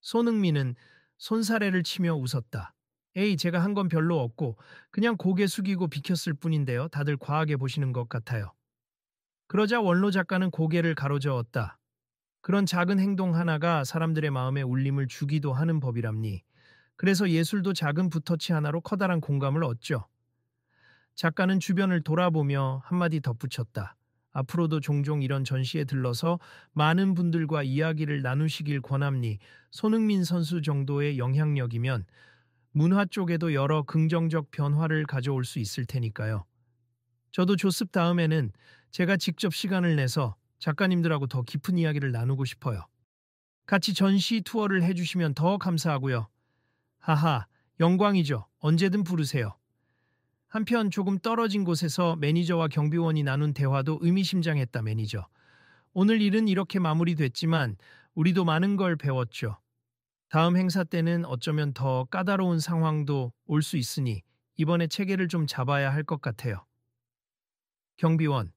손흥민은 손사래를 치며 웃었다. 에이, 제가 한 건 별로 없고 그냥 고개 숙이고 비켰을 뿐인데요. 다들 과하게 보시는 것 같아요. 그러자 원로 작가는 고개를 가로저었다. 그런 작은 행동 하나가 사람들의 마음에 울림을 주기도 하는 법이랍니. 그래서 예술도 작은 붓터치 하나로 커다란 공감을 얻죠. 작가는 주변을 돌아보며 한마디 덧붙였다. 앞으로도 종종 이런 전시에 들러서 많은 분들과 이야기를 나누시길 권합니. 손흥민 선수 정도의 영향력이면 문화 쪽에도 여러 긍정적 변화를 가져올 수 있을 테니까요. 저도 조습 다음에는 제가 직접 시간을 내서 작가님들하고 더 깊은 이야기를 나누고 싶어요. 같이 전시 투어를 해주시면 더 감사하고요. 하하, 영광이죠. 언제든 부르세요. 한편 조금 떨어진 곳에서 매니저와 경비원이 나눈 대화도 의미심장했다. 매니저. 오늘 일은 이렇게 마무리됐지만 우리도 많은 걸 배웠죠. 다음 행사 때는 어쩌면 더 까다로운 상황도 올 수 있으니 이번에 체계를 좀 잡아야 할 것 같아요. 경비원.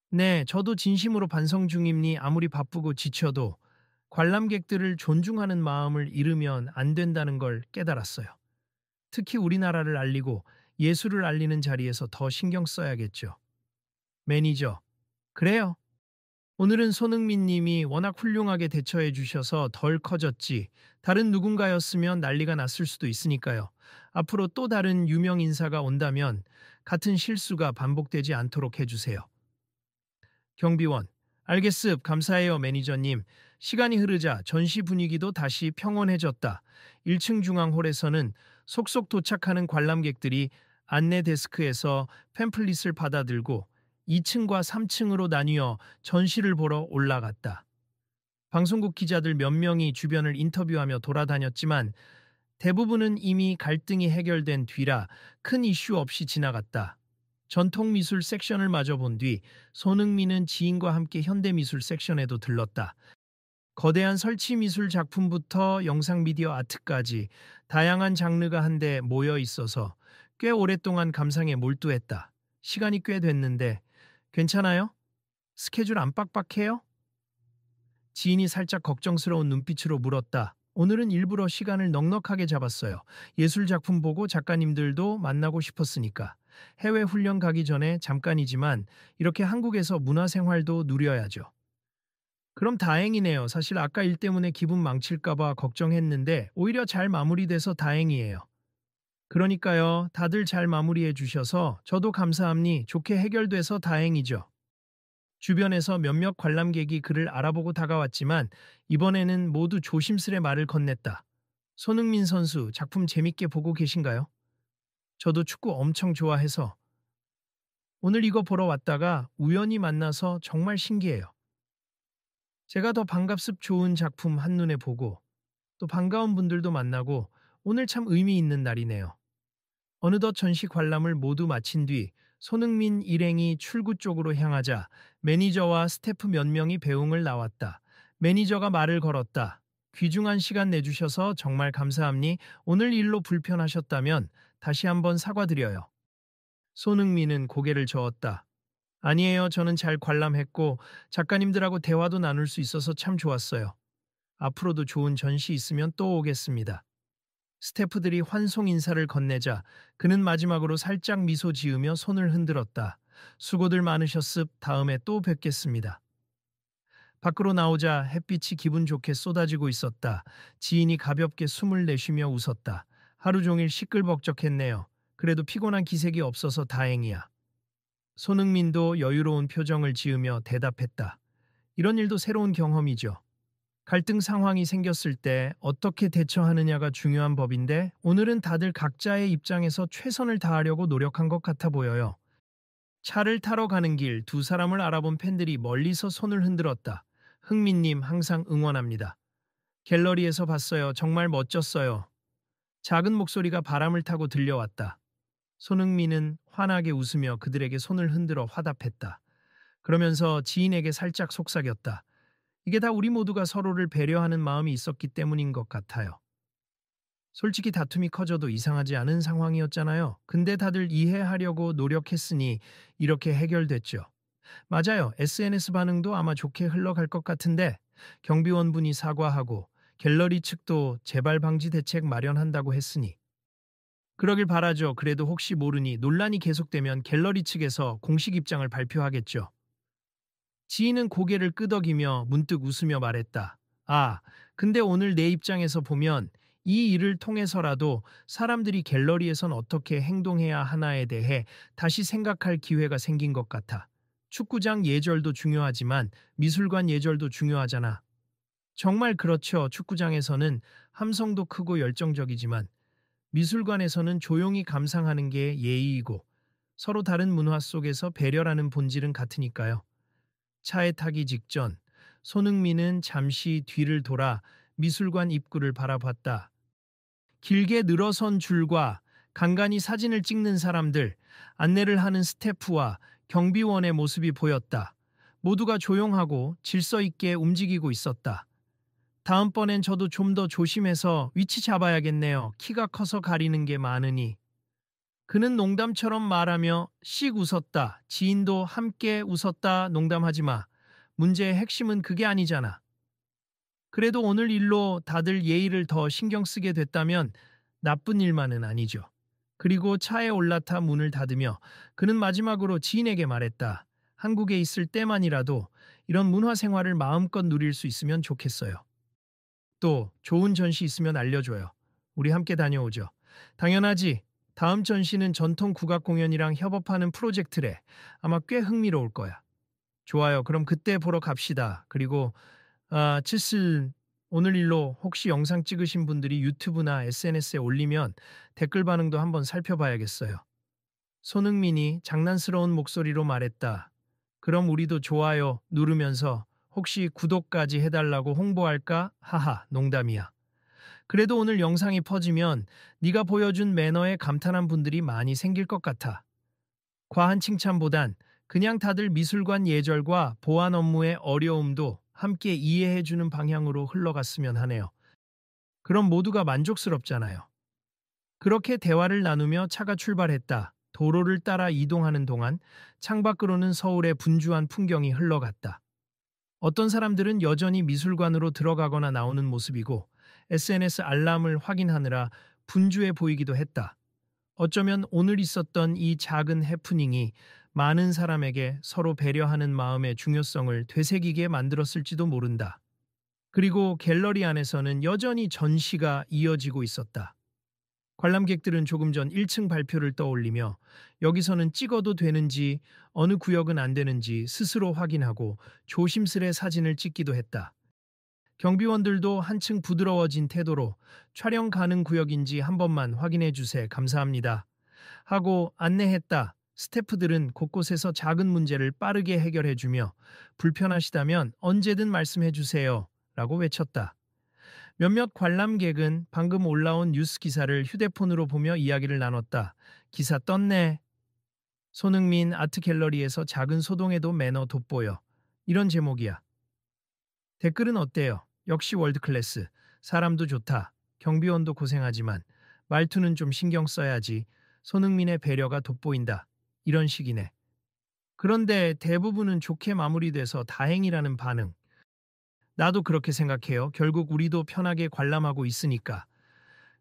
네, 저도 진심으로 반성 중입니. 아무리 바쁘고 지쳐도 관람객들을 존중하는 마음을 잃으면 안 된다는 걸 깨달았어요. 특히 우리나라를 알리고 예술을 알리는 자리에서 더 신경 써야겠죠. 매니저. 그래요. 오늘은 손흥민 님이 워낙 훌륭하게 대처해 주셔서 덜 커졌지. 다른 누군가였으면 난리가 났을 수도 있으니까요. 앞으로 또 다른 유명 인사가 온다면 같은 실수가 반복되지 않도록 해주세요. 경비원. 알겠습. 감사해요 매니저님. 시간이 흐르자 전시 분위기도 다시 평온해졌다. 1층 중앙홀에서는 속속 도착하는 관람객들이 안내 데스크에서 팸플릿을 받아들고 2층과 3층으로 나뉘어 전시를 보러 올라갔다. 방송국 기자들 몇 명이 주변을 인터뷰하며 돌아다녔지만 대부분은 이미 갈등이 해결된 뒤라 큰 이슈 없이 지나갔다. 전통미술 섹션을 마저 본 뒤 손흥민은 지인과 함께 현대미술 섹션에도 들렀다. 거대한 설치미술 작품부터 영상미디어 아트까지 다양한 장르가 한데 모여 있어서 꽤 오랫동안 감상에 몰두했다. 시간이 꽤 됐는데 괜찮아요? 스케줄 안 빡빡해요? 지인이 살짝 걱정스러운 눈빛으로 물었다. 오늘은 일부러 시간을 넉넉하게 잡았어요. 예술 작품 보고 작가님들도 만나고 싶었으니까. 해외 훈련 가기 전에 잠깐이지만 이렇게 한국에서 문화생활도 누려야죠. 그럼 다행이네요. 사실 아까 일 때문에 기분 망칠까봐 걱정했는데 오히려 잘 마무리돼서 다행이에요. 그러니까요. 다들 잘 마무리해 주셔서 저도 감사합니. 좋게 해결돼서 다행이죠. 주변에서 몇몇 관람객이 그를 알아보고 다가왔지만 이번에는 모두 조심스레 말을 건넸다. 손흥민 선수 작품 재밌게 보고 계신가요? 저도 축구 엄청 좋아해서 오늘 이거 보러 왔다가 우연히 만나서 정말 신기해요. 제가 더 반갑습 좋은 작품 한눈에 보고 또 반가운 분들도 만나고 오늘 참 의미 있는 날이네요. 어느덧 전시 관람을 모두 마친 뒤 손흥민 일행이 출구 쪽으로 향하자 매니저와 스태프 몇 명이 배웅을 나왔다. 매니저가 말을 걸었다. 귀중한 시간 내주셔서 정말 감사합니. 오늘 일로 불편하셨다면 다시 한번 사과드려요. 손흥민은 고개를 저었다. 아니에요. 저는 잘 관람했고 작가님들하고 대화도 나눌 수 있어서 참 좋았어요. 앞으로도 좋은 전시 있으면 또 오겠습니다. 스태프들이 환송 인사를 건네자 그는 마지막으로 살짝 미소 지으며 손을 흔들었다. 수고들 많으셨습. 다음에 또 뵙겠습니다. 밖으로 나오자 햇빛이 기분 좋게 쏟아지고 있었다. 지인이 가볍게 숨을 내쉬며 웃었다. 하루 종일 시끌벅적했네요. 그래도 피곤한 기색이 없어서 다행이야. 손흥민도 여유로운 표정을 지으며 대답했다. 이런 일도 새로운 경험이죠. 갈등 상황이 생겼을 때 어떻게 대처하느냐가 중요한 법인데 오늘은 다들 각자의 입장에서 최선을 다하려고 노력한 것 같아 보여요. 차를 타러 가는 길 두 사람을 알아본 팬들이 멀리서 손을 흔들었다. 흥민님 항상 응원합니다. 갤러리에서 봤어요. 정말 멋졌어요. 작은 목소리가 바람을 타고 들려왔다. 손흥민은 환하게 웃으며 그들에게 손을 흔들어 화답했다. 그러면서 지인에게 살짝 속삭였다. 이게 다 우리 모두가 서로를 배려하는 마음이 있었기 때문인 것 같아요. 솔직히 다툼이 커져도 이상하지 않은 상황이었잖아요. 근데 다들 이해하려고 노력했으니 이렇게 해결됐죠. 맞아요. SNS 반응도 아마 좋게 흘러갈 것 같은데 경비원분이 사과하고 갤러리 측도 재발 방지 대책 마련한다고 했으니 그러길 바라죠. 그래도 혹시 모르니 논란이 계속되면 갤러리 측에서 공식 입장을 발표하겠죠. 지인은 고개를 끄덕이며 문득 웃으며 말했다. 아, 근데 오늘 내 입장에서 보면 이 일을 통해서라도 사람들이 갤러리에선 어떻게 행동해야 하나에 대해 다시 생각할 기회가 생긴 것 같아. 축구장 예절도 중요하지만 미술관 예절도 중요하잖아. 정말 그렇죠. 축구장에서는 함성도 크고 열정적이지만 미술관에서는 조용히 감상하는 게 예의이고 서로 다른 문화 속에서 배려라는 본질은 같으니까요. 차에 타기 직전 손흥민은 잠시 뒤를 돌아 미술관 입구를 바라봤다. 길게 늘어선 줄과 간간히 사진을 찍는 사람들, 안내를 하는 스태프와 경비원의 모습이 보였다. 모두가 조용하고 질서 있게 움직이고 있었다. 다음번엔 저도 좀 더 조심해서 위치 잡아야겠네요. 키가 커서 가리는 게 많으니. 그는 농담처럼 말하며 씩 웃었다. 지인도 함께 웃었다. 농담하지 마. 문제의 핵심은 그게 아니잖아. 그래도 오늘 일로 다들 예의를 더 신경 쓰게 됐다면 나쁜 일만은 아니죠. 그리고 차에 올라타 문을 닫으며 그는 마지막으로 지인에게 말했다. 한국에 있을 때만이라도 이런 문화 생활을 마음껏 누릴 수 있으면 좋겠어요. 또 좋은 전시 있으면 알려줘요. 우리 함께 다녀오죠. 당연하지. 다음 전시는 전통 국악 공연이랑 협업하는 프로젝트래. 아마 꽤 흥미로울 거야. 좋아요. 그럼 그때 보러 갑시다. 그리고 칠슬 오늘 일로 혹시 영상 찍으신 분들이 유튜브나 SNS에 올리면 댓글 반응도 한번 살펴봐야겠어요. 손흥민이 장난스러운 목소리로 말했다. 그럼 우리도 좋아요 누르면서 혹시 구독까지 해달라고 홍보할까? 하하, 농담이야. 그래도 오늘 영상이 퍼지면 네가 보여준 매너에 감탄한 분들이 많이 생길 것 같아. 과한 칭찬보단 그냥 다들 미술관 예절과 보안 업무의 어려움도 함께 이해해주는 방향으로 흘러갔으면 하네요. 그럼 모두가 만족스럽잖아요. 그렇게 대화를 나누며 차가 출발했다. 도로를 따라 이동하는 동안 창밖으로는 서울의 분주한 풍경이 흘러갔다. 어떤 사람들은 여전히 미술관으로 들어가거나 나오는 모습이고 SNS 알람을 확인하느라 분주해 보이기도 했다. 어쩌면 오늘 있었던 이 작은 해프닝이 많은 사람에게 서로 배려하는 마음의 중요성을 되새기게 만들었을지도 모른다. 그리고 갤러리 안에서는 여전히 전시가 이어지고 있었다. 관람객들은 조금 전 1층 발표를 떠올리며 여기서는 찍어도 되는지 어느 구역은 안 되는지 스스로 확인하고 조심스레 사진을 찍기도 했다. 경비원들도 한층 부드러워진 태도로 촬영 가능 구역인지 한 번만 확인해 주세 감사합니다. 하고 안내했다. 스태프들은 곳곳에서 작은 문제를 빠르게 해결해주며 불편하시다면 언제든 말씀해주세요 라고 외쳤다. 몇몇 관람객은 방금 올라온 뉴스 기사를 휴대폰으로 보며 이야기를 나눴다. 기사 떴네. 손흥민 아트갤러리에서 작은 소동에도 매너 돋보여. 이런 제목이야. 댓글은 어때요? 역시 월드클래스. 사람도 좋다. 경비원도 고생하지만 말투는 좀 신경 써야지. 손흥민의 배려가 돋보인다. 이런 식이네. 그런데 대부분은 좋게 마무리돼서 다행이라는 반응. 나도 그렇게 생각해요. 결국 우리도 편하게 관람하고 있으니까.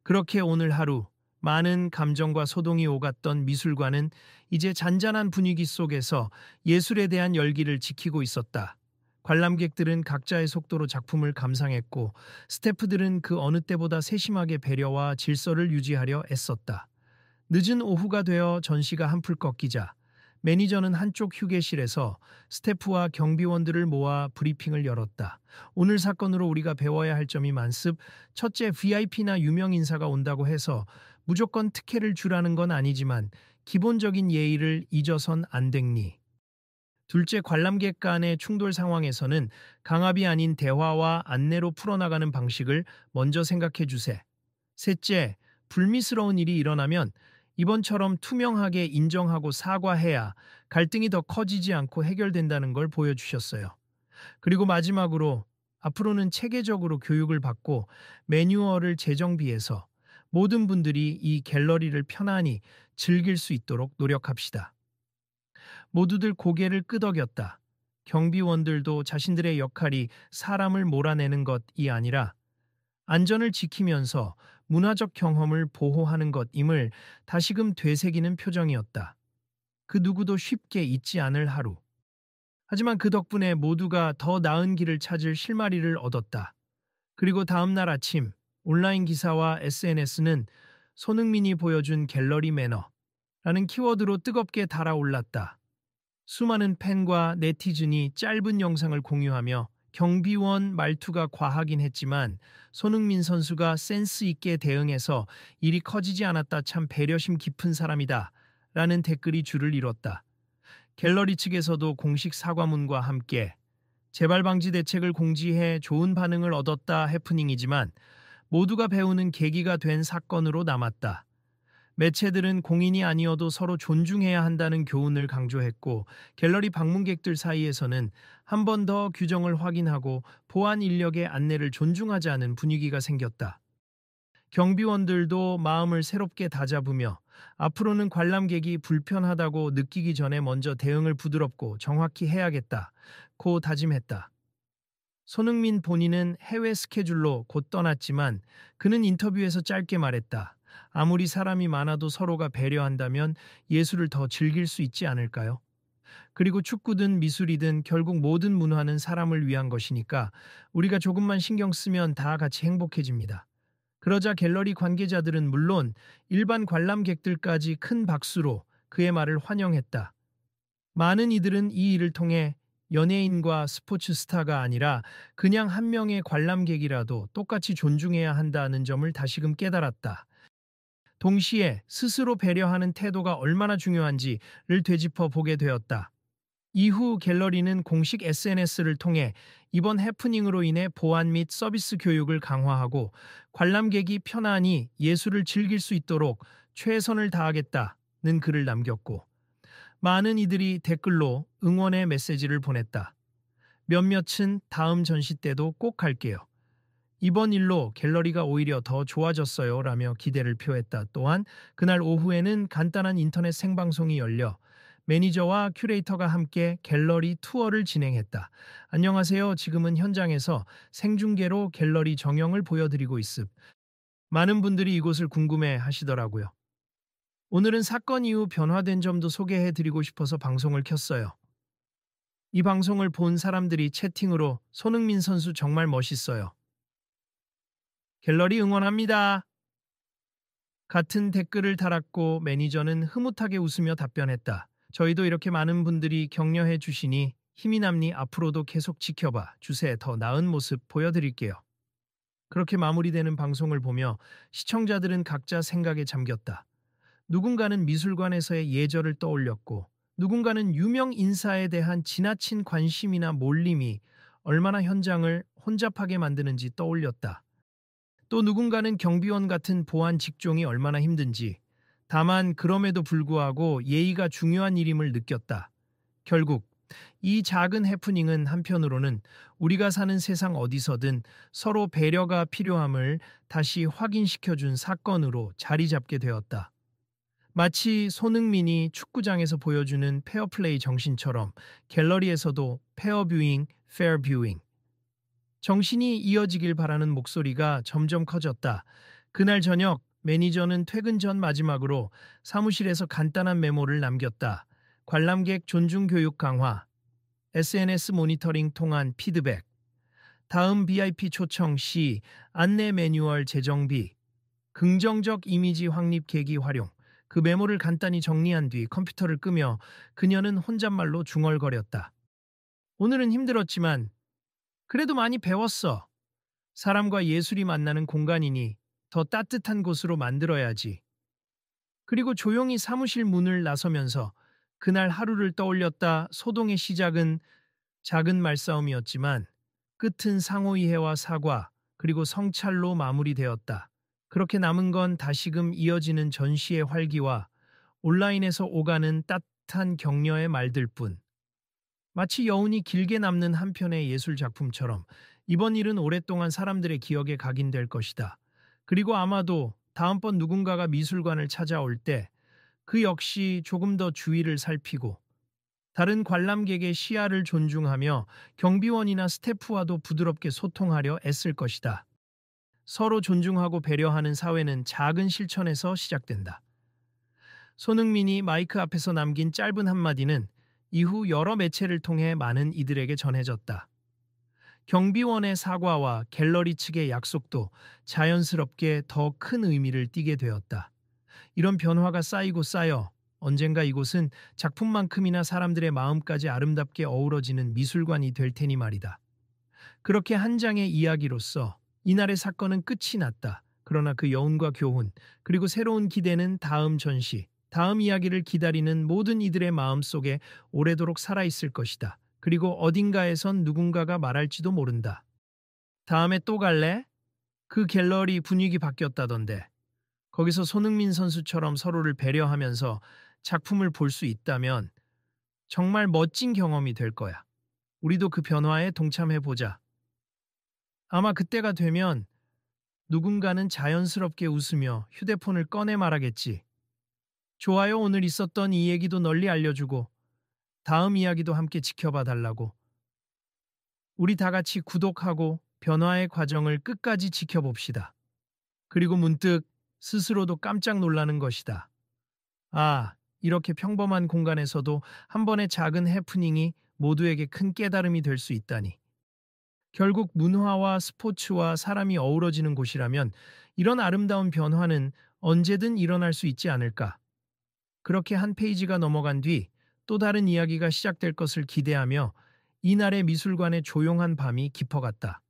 그렇게 오늘 하루 많은 감정과 소동이 오갔던 미술관은 이제 잔잔한 분위기 속에서 예술에 대한 열기를 지키고 있었다. 관람객들은 각자의 속도로 작품을 감상했고 스태프들은 그 어느 때보다 세심하게 배려와 질서를 유지하려 애썼다. 늦은 오후가 되어 전시가 한풀 꺾이자 매니저는 한쪽 휴게실에서 스태프와 경비원들을 모아 브리핑을 열었다. 오늘 사건으로 우리가 배워야 할 점이 많습. 첫째, VIP나 유명 인사가 온다고 해서 무조건 특혜를 주라는 건 아니지만 기본적인 예의를 잊어선 안 됐니. 둘째, 관람객 간의 충돌 상황에서는 강압이 아닌 대화와 안내로 풀어나가는 방식을 먼저 생각해 주세. 셋째, 불미스러운 일이 일어나면 이번처럼 투명하게 인정하고 사과해야 갈등이 더 커지지 않고 해결된다는 걸 보여주셨어요. 그리고 마지막으로 앞으로는 체계적으로 교육을 받고 매뉴얼을 재정비해서 모든 분들이 이 갤러리를 편안히 즐길 수 있도록 노력합시다. 모두들 고개를 끄덕였다. 경비원들도 자신들의 역할이 사람을 몰아내는 것이 아니라 안전을 지키면서 문화적 경험을 보호하는 것임을 다시금 되새기는 표정이었다. 그 누구도 쉽게 잊지 않을 하루. 하지만 그 덕분에 모두가 더 나은 길을 찾을 실마리를 얻었다. 그리고 다음 날 아침 온라인 기사와 SNS는 손흥민이 보여준 갤러리 매너라는 키워드로 뜨겁게 달아올랐다. 수많은 팬과 네티즌이 짧은 영상을 공유하며 경비원 말투가 과하긴 했지만 손흥민 선수가 센스 있게 대응해서 일이 커지지 않았다. 참 배려심 깊은 사람이다. 라는 댓글이 줄을 이뤘다. 갤러리 측에서도 공식 사과문과 함께 재발 방지 대책을 공지해 좋은 반응을 얻었다. 해프닝이지만 모두가 배우는 계기가 된 사건으로 남았다. 매체들은 공인이 아니어도 서로 존중해야 한다는 교훈을 강조했고 갤러리 방문객들 사이에서는 한 번 더 규정을 확인하고 보안 인력의 안내를 존중하자는 분위기가 생겼다. 경비원들도 마음을 새롭게 다잡으며 앞으로는 관람객이 불편하다고 느끼기 전에 먼저 대응을 부드럽고 정확히 해야겠다고 다짐했다. 손흥민 본인은 해외 스케줄로 곧 떠났지만 그는 인터뷰에서 짧게 말했다. 아무리 사람이 많아도 서로가 배려한다면 예술을 더 즐길 수 있지 않을까요? 그리고 축구든 미술이든 결국 모든 문화는 사람을 위한 것이니까 우리가 조금만 신경 쓰면 다 같이 행복해집니다. 그러자 갤러리 관계자들은 물론 일반 관람객들까지 큰 박수로 그의 말을 환영했다. 많은 이들은 이 일을 통해 연예인과 스포츠 스타가 아니라 그냥 한 명의 관람객이라도 똑같이 존중해야 한다는 점을 다시금 깨달았다. 동시에 스스로 배려하는 태도가 얼마나 중요한지를 되짚어 보게 되었다. 이후 갤러리는 공식 SNS를 통해 이번 해프닝으로 인해 보안 및 서비스 교육을 강화하고 관람객이 편안히 예술을 즐길 수 있도록 최선을 다하겠다는 글을 남겼고 많은 이들이 댓글로 응원의 메시지를 보냈다. 몇몇은 다음 전시 때도 꼭 갈게요. 이번 일로 갤러리가 오히려 더 좋아졌어요 라며 기대를 표했다. 또한 그날 오후에는 간단한 인터넷 생방송이 열려 매니저와 큐레이터가 함께 갤러리 투어를 진행했다. 안녕하세요. 지금은 현장에서 생중계로 갤러리 정형을 보여드리고 있습. 많은 분들이 이곳을 궁금해 하시더라고요. 오늘은 사건 이후 변화된 점도 소개해드리고 싶어서 방송을 켰어요. 이 방송을 본 사람들이 채팅으로 손흥민 선수 정말 멋있어요. 갤러리 응원합니다. 같은 댓글을 달았고 매니저는 흐뭇하게 웃으며 답변했다. 저희도 이렇게 많은 분들이 격려해 주시니 힘이 남니 앞으로도 계속 지켜봐 주세. 더 나은 모습 보여드릴게요. 그렇게 마무리되는 방송을 보며 시청자들은 각자 생각에 잠겼다. 누군가는 미술관에서의 예절을 떠올렸고, 누군가는 유명 인사에 대한 지나친 관심이나 몰림이 얼마나 현장을 혼잡하게 만드는지 떠올렸다. 또 누군가는 경비원 같은 보안 직종이 얼마나 힘든지, 다만 그럼에도 불구하고 예의가 중요한 일임을 느꼈다. 결국 이 작은 해프닝은 한편으로는 우리가 사는 세상 어디서든 서로 배려가 필요함을 다시 확인시켜준 사건으로 자리 잡게 되었다. 마치 손흥민이 축구장에서 보여주는 페어플레이 정신처럼 갤러리에서도 페어뷰잉, 페어뷰잉 정신이 이어지길 바라는 목소리가 점점 커졌다. 그날 저녁 매니저는 퇴근 전 마지막으로 사무실에서 간단한 메모를 남겼다. 관람객 존중 교육 강화, SNS 모니터링 통한 피드백, 다음 VIP 초청 시 안내 매뉴얼 재정비, 긍정적 이미지 확립 계기 활용. 그 메모를 간단히 정리한 뒤 컴퓨터를 끄며 그녀는 혼잣말로 중얼거렸다. 오늘은 힘들었지만 그래도 많이 배웠어. 사람과 예술이 만나는 공간이니 더 따뜻한 곳으로 만들어야지. 그리고 조용히 사무실 문을 나서면서 그날 하루를 떠올렸다. 소동의 시작은 작은 말싸움이었지만 끝은 상호이해와 사과 그리고 성찰로 마무리되었다. 그렇게 남은 건 다시금 이어지는 전시의 활기와 온라인에서 오가는 따뜻한 격려의 말들 뿐. 마치 여운이 길게 남는 한 편의 예술 작품처럼 이번 일은 오랫동안 사람들의 기억에 각인될 것이다. 그리고 아마도 다음번 누군가가 미술관을 찾아올 때 그 역시 조금 더 주의를 살피고 다른 관람객의 시야를 존중하며 경비원이나 스태프와도 부드럽게 소통하려 애쓸 것이다. 서로 존중하고 배려하는 사회는 작은 실천에서 시작된다. 손흥민이 마이크 앞에서 남긴 짧은 한마디는 이후 여러 매체를 통해 많은 이들에게 전해졌다. 경비원의 사과와 갤러리 측의 약속도 자연스럽게 더 큰 의미를 띠게 되었다. 이런 변화가 쌓이고 쌓여 언젠가 이곳은 작품만큼이나 사람들의 마음까지 아름답게 어우러지는 미술관이 될 테니 말이다. 그렇게 한 장의 이야기로서 이날의 사건은 끝이 났다. 그러나 그 여운과 교훈, 그리고 새로운 기대는 다음 전시, 다음 이야기를 기다리는 모든 이들의 마음 속에 오래도록 살아있을 것이다. 그리고 어딘가에선 누군가가 말할지도 모른다. 다음에 또 갈래? 그 갤러리 분위기 바뀌었다던데. 거기서 손흥민 선수처럼 서로를 배려하면서 작품을 볼 수 있다면 정말 멋진 경험이 될 거야. 우리도 그 변화에 동참해보자. 아마 그때가 되면 누군가는 자연스럽게 웃으며 휴대폰을 꺼내 말하겠지. 좋아요, 오늘 있었던 이 얘기도 널리 알려주고 다음 이야기도 함께 지켜봐 달라고. 우리 다 같이 구독하고 변화의 과정을 끝까지 지켜봅시다. 그리고 문득 스스로도 깜짝 놀라는 것이다. 아, 이렇게 평범한 공간에서도 한 번의 작은 해프닝이 모두에게 큰 깨달음이 될 수 있다니. 결국 문화와 스포츠와 사람이 어우러지는 곳이라면 이런 아름다운 변화는 언제든 일어날 수 있지 않을까. 그렇게 한 페이지가 넘어간 뒤 또 다른 이야기가 시작될 것을 기대하며 이날의 미술관의 조용한 밤이 깊어갔다.